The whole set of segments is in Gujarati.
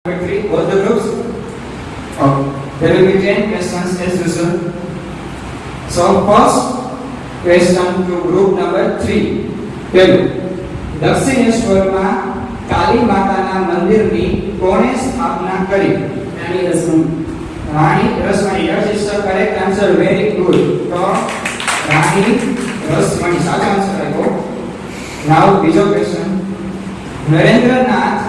Number 3, both the groups. There will be 10 questions as usual. So first question to group number 3. પહેલું, દક્ષિણેશ્વરમાં કાલી માતાના મંદિરની કોણે સ્થાપના કરી? રાણી રસમણી. રાણી રસમણી. Yes, it's the correct answer. Very good. તો રાણી રસમણી સાચો આન્સર આવ્યો. Now બીજો ક્વેશ્ચન, નરેન્દ્રનાથ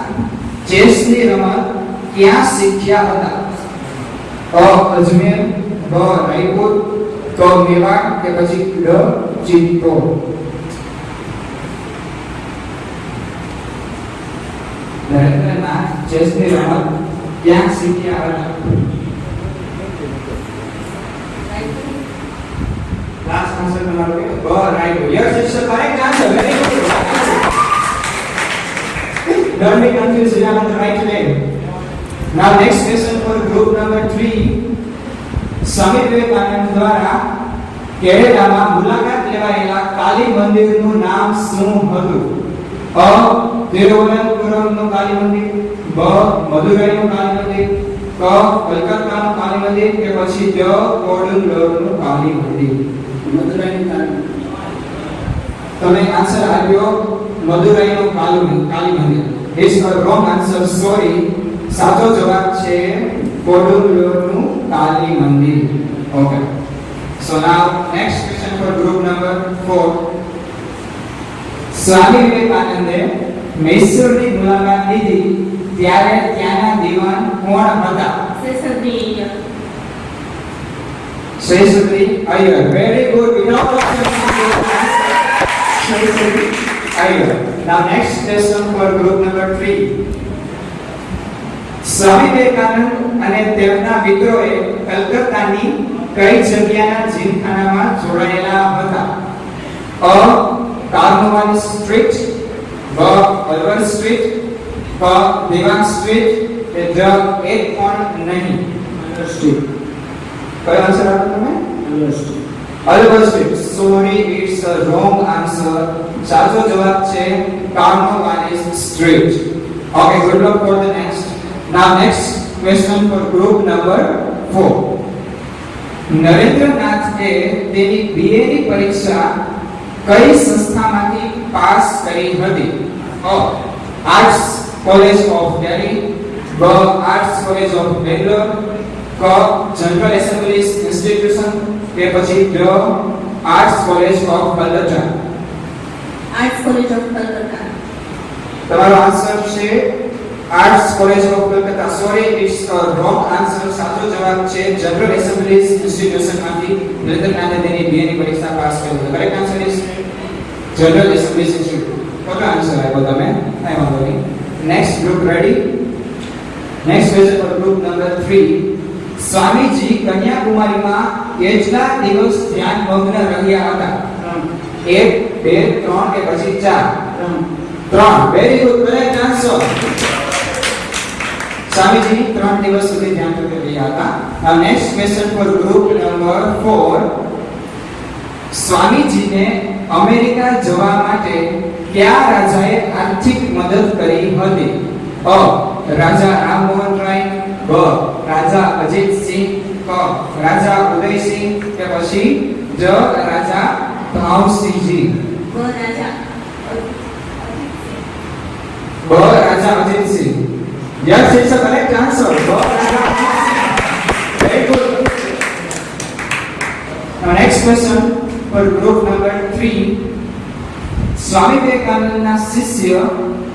ચેસની રમત ક્યાં શીખ્યા હતા? અ અજમેર, બ રાયપુર, ક મેવાડ કે પછી ડ ચિત્તોડ? નરેન્દ્રનાથ ચેસની રમત ક્યાં શીખ્યા હતા? લાસ્ટ આન્સર તમારો કે બ Raipur. Yes, it's the correct answer. Very good. Don't be confused, you are on the right way. Now next question for group number 3. Swami Vivekananda દ્વારા કેરેલામાં મુલાકાત લેવાયેલા કાલી મંદિરનું નામ શું હતું? અ તિરુવનંતપુરમનું કાલી મંદિર, બ મદુરાઈનું કાલી મંદિર, ક કલકત્તાનું કાલી મંદિર કે પછી ડ કોડુંગલરનું કાલી મંદિર? મદુરાઈનું કાલી. તમે આન્સર આપ્યો મદુરાઈનું કાલી મંદિર. It's a wrong answer, sorry. સાચો જવાબ છે કોડુંગલરનું કાલી મંદિર. Okay. So now next question for group number 4. સ્વામી વિવેકાનંદે મૈસૂરની મુલાકાત લીધી ત્યારે ત્યાંના દીવાન કોણ હતા? Seshadri Iyer. Very good. Without Seshadri Iyer. Now next question for group number 3. Swami Vivekananda અને તેમના મિત્રોએ કલકત્તાની કઈ જગ્યાના જીમખાનામાં જોડાયેલા હતા? અ કાર્નવાલ સ્ટ્રીટ, બ અલવર સ્ટ્રીટ, ક દેવાન સ્ટ્રીટ કે ડ એક પણ નહીં? અલવર સ્ટ્રીટ. કયો આન્સર આપો તમે? Alwar street. Alwar street. Sorry, it's a wrong answer. સાચો જવાબ છે કાર્નવાલ street. Okay, good luck for the next. Now next question for group number 4. નરેન્દ્રનાથે તેની બીએ ની પરીક્ષા કઈ સંસ્થામાંથી પાસ કરી હતી? અ આર્ટ્સ કોલેજ ઓફ દિલ્હી, બ આર્ટ્સ કોલેજ ઓફ બેંગ્લોર, ક જનરલ એસેમ્બલીઝ ઇન્સ્ટિટ્યુશન કે પછી the arts college of Calcutta? Arts college of Calcutta. તમારો આન્સર છે arts college of Calcutta. Sorry, it's a wrong answer. સાચો જવાબ છે જનરલ એસેમ્બલીઝ ઇન્સ્ટિટ્યુશન માંથી નરેન્દ્રનાથે તેની બીએ ની પરીક્ષા પાસ કરી હતી. Correct answer is general assemblies institute. ખોટો આન્સર આપ્યો તમે. કઈ વાંધો નહીં. Next group ready? Next question for group number 3. Swamiji કન્યાકુમારીમાં કેટલા દિવસ ધ્યાનમગ્ન રહ્યા હતા? 1, 2, 3 કે પછી 4? 3. Very good. Correct answer. Swamiji 3 દિવસ સુધી ધ્યાન કરી રહ્યા હતા. Now next question for group number 4. સ્વામીજીને America જવા માટે કયા રાજાએ આર્થિક મદદ કરી હતી? અ રાજા રામમોહન રાય, બ રાજા અજીતસિંહ, ક રાજા ઉદયસિંહ કે પછી ડ રાજા ભાવસિંહજી? બ રાજા Ajitsinh. Yes, it's a correct answer. Very good. Now next question for group number 3. સ્વામી વિવેકાનંદના શિષ્ય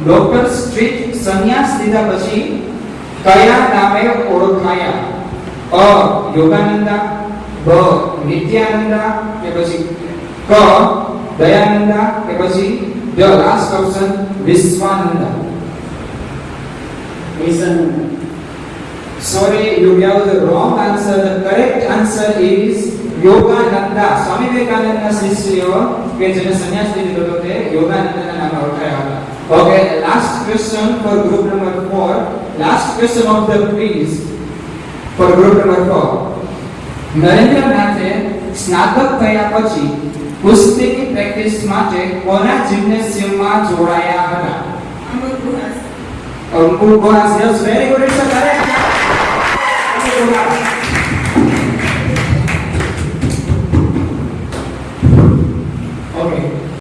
ડોક્ટર સ્ટ્રીટ સંન્યાસ લીધા પછી કયા નામે ઓળખાયા? અ યોગાનંદા, બ નિત્યાનંદા કે પછી ક દયાનંદા કે પછી the last option Vishwananda? Sorry, you gave the wrong answer. The correct answer is Yogananda. સ્વામી વિવેકાનંદના શિષ્યો કે જેને સંન્યાસ લીધો હતો તે યોગાનંદના નામે ઓળખાયા હતા. Okay, last question for group number 4. Last question of the quiz for group number 4. નરેન્દ્રનાથે સ્નાતક થયા પછી કુસ્તીની પ્રેક્ટિસ માટે કોના જિમ્નેશિયમમાં જોડાયા હતા? Who go as yes, very good, it's a correct